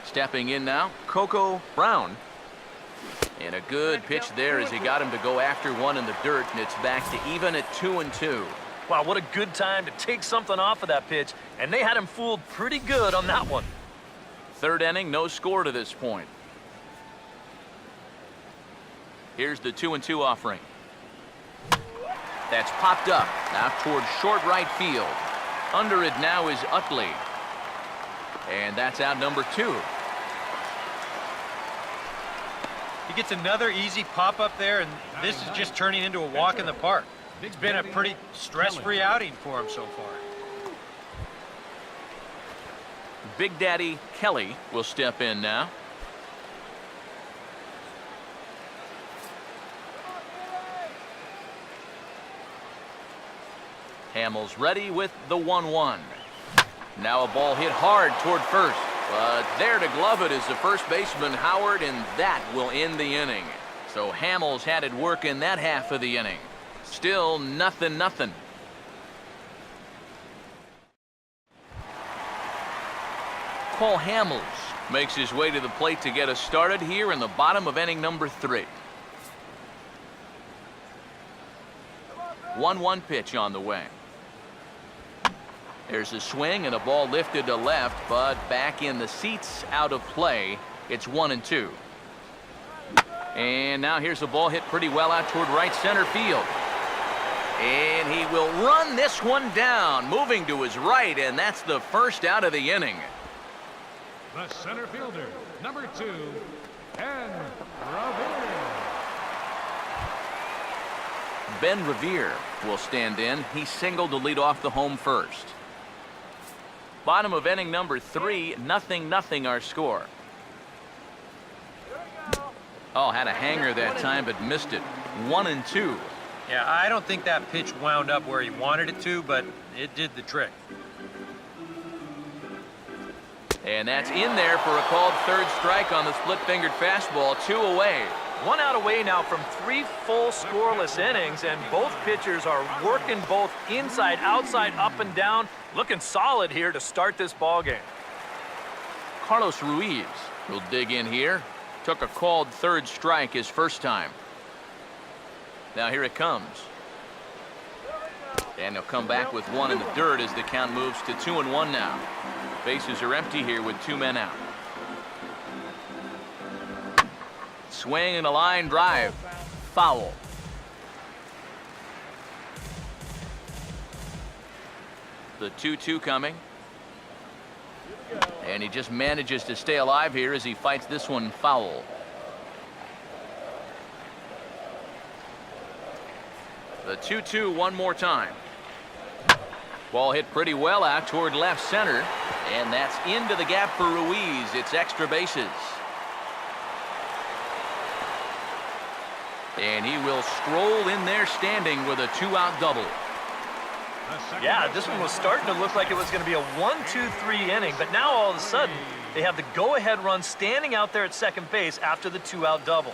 Stepping in now, Coco Brown. And a good pitch there as he got him to go after one in the dirt, and it's back to even at 2-2. Wow, what a good time to take something off of that pitch, and they had him fooled pretty good on that one. Third inning, no score to this point. Here's the 2-2 offering. That's popped up now towards short right field. Under it now is Utley. And that's out number 2. He gets another easy pop-up there, and this is just turning into a walk in the park. It's been a pretty stress-free outing for him so far. Big Daddy Kelly will step in now. Hamels ready with the 1-1. Now a ball hit hard toward first. But there to glove it is the first baseman Howard, and that will end the inning. So Hamels had it work in that half of the inning. Still nothing. Cole Hamels makes his way to the plate to get us started here in the bottom of inning number 3. 1-1 pitch on the way. There's a swing and a ball lifted to left, but back in the seats, out of play. It's 1-2. And now here's a ball hit pretty well out toward right center field. And he will run this one down, moving to his right, and that's the first out of the inning. The center fielder, number 2, Ben Revere. Ben Revere will stand in. He singled to lead off the home first. Bottom of inning number 3, 0-0 our score. Oh, had a hanger that time, but missed it. 1-2. Yeah, I don't think that pitch wound up where he wanted it to, but it did the trick. And that's in there for a called third strike on the split-fingered fastball. 2 away. 1 out away now from 3 full scoreless innings, and both pitchers are working both inside, outside, up and down. Looking solid here to start this ball game. Carlos Ruiz will dig in here. Took a called third strike his first time. Now here it comes. And he'll come back with 1 in the dirt as the count moves to 2-1 now. Bases are empty here with 2 men out. Swing and a line drive. Foul. The 2-2 coming. And he just manages to stay alive here as he fights this one foul. The 2-2 one more time. Ball hit pretty well out toward left center. And that's into the gap for Ruiz. It's extra bases. And he will stroll in there standing with a 2-out double. Yeah, this one was starting to look like it was going to be a 1-2-3 inning, but now all of a sudden they have the go-ahead run standing out there at second base after the 2-out double.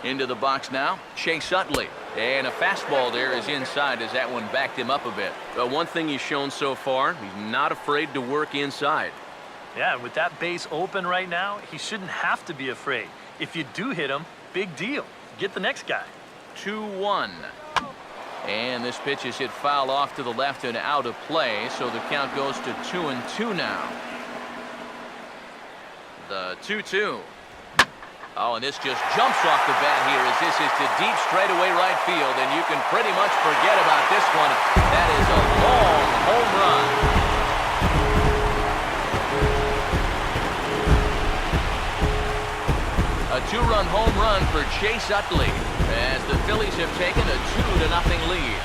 Into the box now, Chase Utley. And a fastball there is inside as that one backed him up a bit. But one thing he's shown so far, he's not afraid to work inside. Yeah, and with that base open right now, he shouldn't have to be afraid. If you do hit him, big deal. Get the next guy. 2-1. And this pitch is hit foul off to the left and out of play, so the count goes to 2-2 now. The 2-2. Oh, and this just jumps off the bat here as this is to deep straightaway right field, and you can pretty much forget about this one. That is a long home run. A 2-run home run for Chase Utley as the Phillies have taken a 2-0 lead.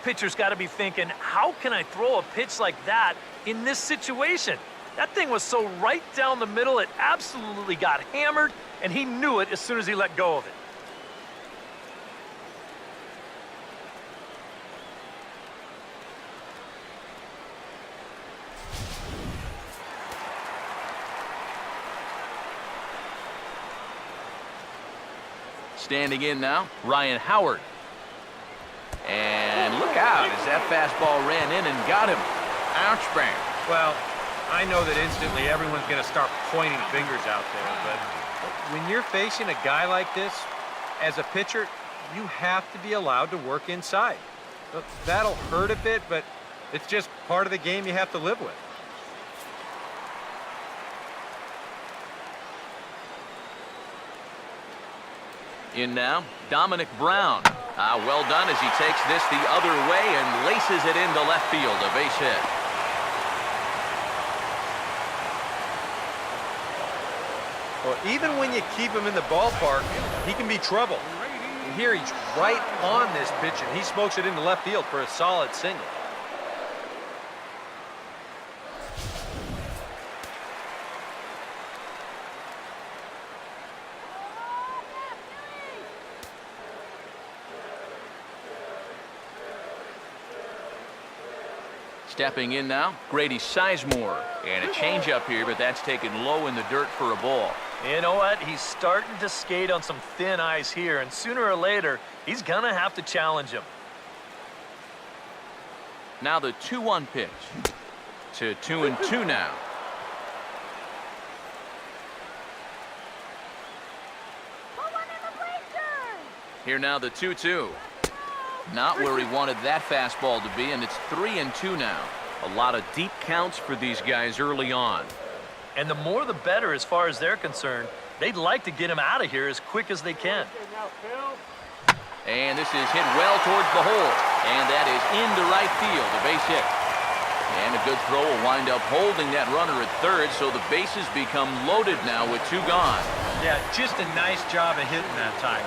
pitcher's got to be thinking, how can I throw a pitch like that in this situation? That thing was so right down the middle, it absolutely got hammered, and he knew it as soon as he let go of it. Standing in now, Ryan Howard. And look out as that fastball ran in and got him. Ouch, bang. Well, I know that instantly everyone's going to start pointing fingers out there, but when you're facing a guy like this, as a pitcher, you have to be allowed to work inside. That'll hurt a bit, but it's just part of the game you have to live with. In now, Dominic Brown. Well done as he takes this the other way and laces it into left field, a base hit. Well, even when you keep him in the ballpark, he can be trouble. Here he's right on this pitch, and he smokes it into left field for a solid single. Stepping in now, Grady Sizemore. And a changeup here, but that's taken low in the dirt for a ball. You know what? He's starting to skate on some thin ice here, and sooner or later, he's going to have to challenge him. Now the 2-1 pitch. To 2-2 now. Here now the 2-2. Not where he wanted that fastball to be, and it's 3-2 now. A lot of deep counts for these guys early on. And the more the better as far as they're concerned. They'd like to get him out of here as quick as they can. And this is hit well towards the hole. And that is into right field, a base hit. And a good throw will wind up holding that runner at third, so the bases become loaded now with 2 gone. Yeah, just a nice job of hitting that time.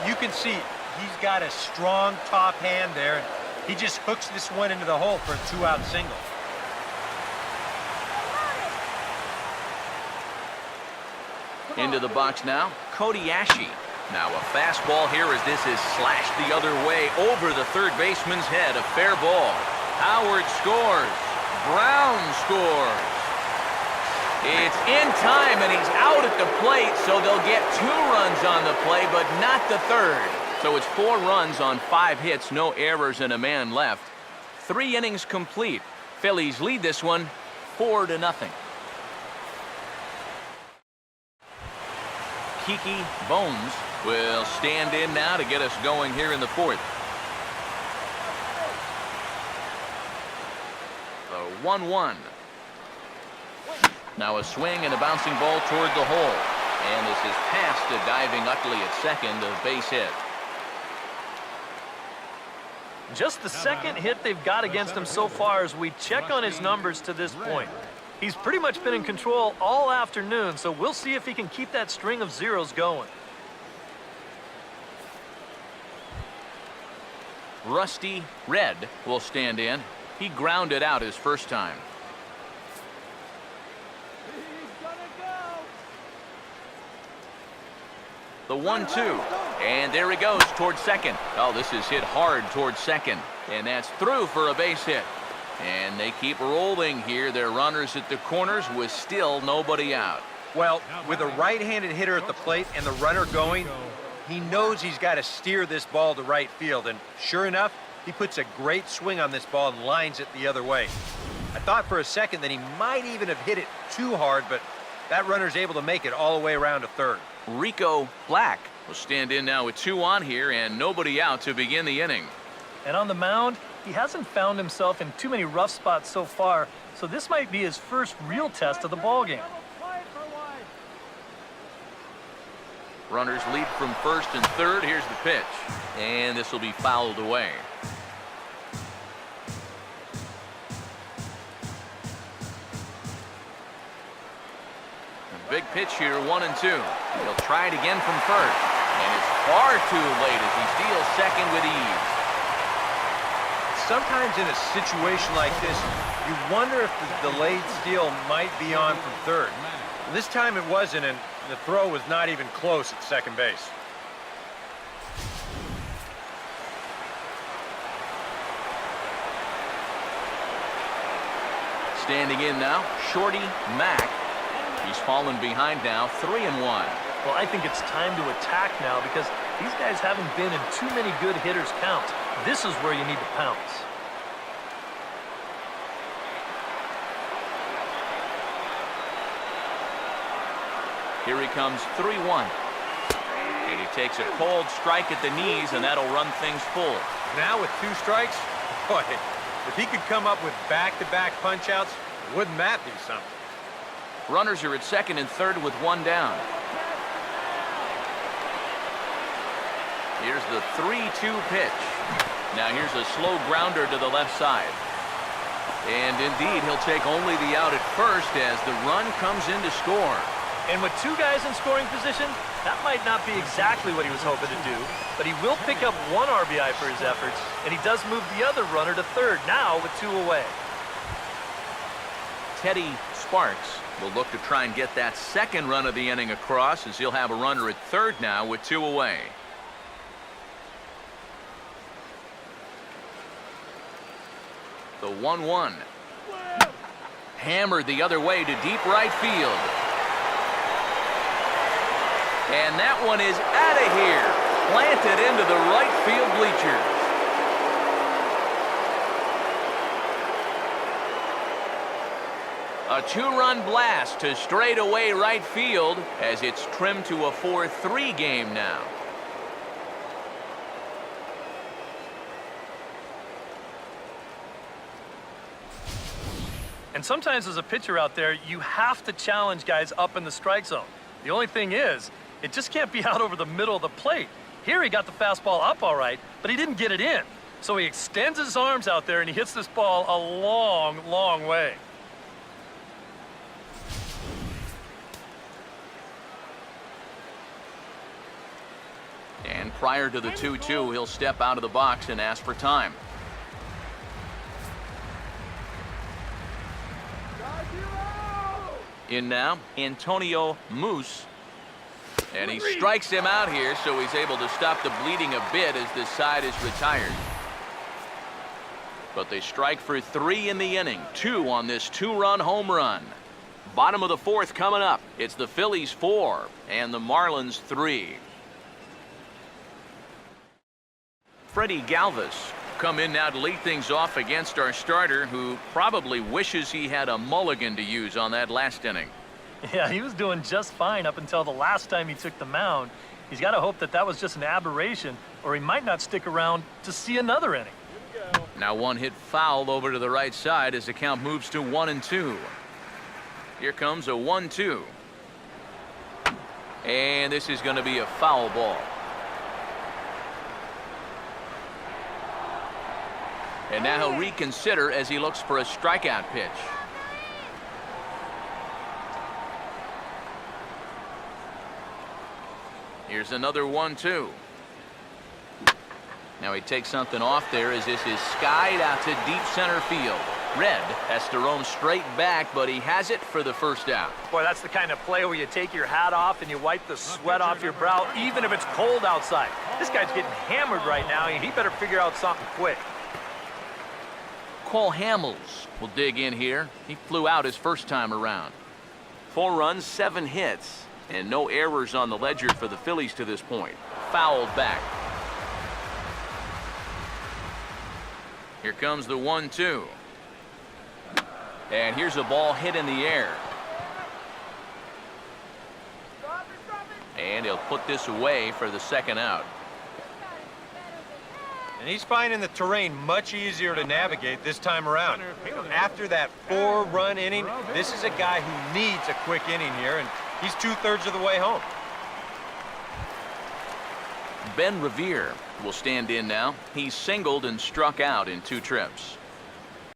You can see he's got a strong top hand there. He just hooks this one into the hole for a 2-out single. Into the box now, Cody Ashe. Now a fastball here as this is slashed the other way over the third baseman's head. A fair ball. Howard scores. Brown scores. It's in time, and he's out at the plate, so they'll get 2 runs on the play, but not the third. So it's 4 runs on 5 hits, no errors, and a man left. 3 innings complete. Phillies lead this one 4-0. Kiki Bones will stand in now to get us going here in the 4th. The 1-1. Now a swing and a bouncing ball toward the hole. And this is past a diving Utley at second, a base hit. Just the second hit they've got against him so far as we check on his numbers to this point. He's pretty much been in control all afternoon, so we'll see if he can keep that string of zeros going. Rusty Red will stand in. He grounded out his first time. The 1-2. And there he goes towards second. Oh, this is hit hard towards second. And that's through for a base hit. And they keep rolling here. Their runners at the corners with still nobody out. Well, with a right-handed hitter at the plate and the runner going, he knows he's got to steer this ball to right field. And sure enough, he puts a great swing on this ball and lines it the other way. I thought for a second that he might even have hit it too hard, but that runner's able to make it all the way around to third. Rico Black will stand in now with 2 on here and nobody out to begin the inning. And on the mound, he hasn't found himself in too many rough spots so far, so this might be his first real test of the ballgame. Runners lead from first and third. Here's the pitch. And this will be fouled away. A big pitch here, 1-2. He'll try it again from first. And it's far too late as he steals second with ease. sometimes in a situation like this, you wonder if the delayed steal might be on from third. This time it wasn't, and the throw was not even close at second base. Standing in now, Shorty Mack. He's fallen behind now, 3-1. Well, I think it's time to attack now because these guys haven't been in too many good hitters' counts. This is where you need to pounce. Here he comes, 3-1. And he takes a cold strike at the knees, and that'll run things full. Now with 2 strikes, boy, if he could come up with back-to-back punch-outs, wouldn't that be something? Runners are at second and third with 1 down. Here's the 3-2 pitch. Now here's a slow grounder to the left side. And indeed, he'll take only the out at first as the run comes in to score. And with 2 guys in scoring position, that might not be exactly what he was hoping to do, but he will pick up 1 RBI for his efforts, and he does move the other runner to third now with 2 away. Teddy Sparks will look to try and get that second run of the inning across as he'll have a runner at third now with 2 away. The 1-1. Hammered the other way to deep right field. And that one is out of here. Planted into the right field bleachers. A 2-run blast to straightaway right field as it's trimmed to a 4-3 game now. And sometimes as a pitcher out there, you have to challenge guys up in the strike zone. The only thing is, it just can't be out over the middle of the plate. Here he got the fastball up all right, but he didn't get it in. So he extends his arms out there and he hits this ball a long, long way. And prior to the 2-2, he'll step out of the box and ask for time. In now, Antonio Moose. And he strikes him out here, so he's able to stop the bleeding a bit as this side is retired. But they strike for 3 in the inning, 2 on this 2-run home run. Bottom of the 4th coming up. It's the Phillies 4 and the Marlins 3. Freddie Galvis come in now to lead things off against our starter, who probably wishes he had a mulligan to use on that last inning. Yeah, he was doing just fine up until the last time he took the mound. He's got to hope that that was just an aberration, or he might not stick around to see another inning. Now 1 hit foul over to the right side as the count moves to 1-2. Here comes a 1-2. And this is going to be a foul ball. And now he'll reconsider as he looks for a strikeout pitch. Here's another 1-2. Now he takes something off there as this is skied out to deep center field. Red has to roam straight back, but he has it for the first out. Boy, that's the kind of play where you take your hat off and you wipe the sweat off your brow, even if it's cold outside. This guy's getting hammered right now, and he better figure out something quick. Cole Hamels will dig in here. He flew out his first time around. 4 runs, 7 hits, and no errors on the ledger for the Phillies to this point. Fouled back. Here comes the 1-2. And here's a ball hit in the air. And he'll put this away for the second out. And he's finding the terrain much easier to navigate this time around. After that 4-run inning, this is a guy who needs a quick inning here, and he's 2/3 of the way home. Ben Revere will stand in now. He's singled and struck out in 2 trips.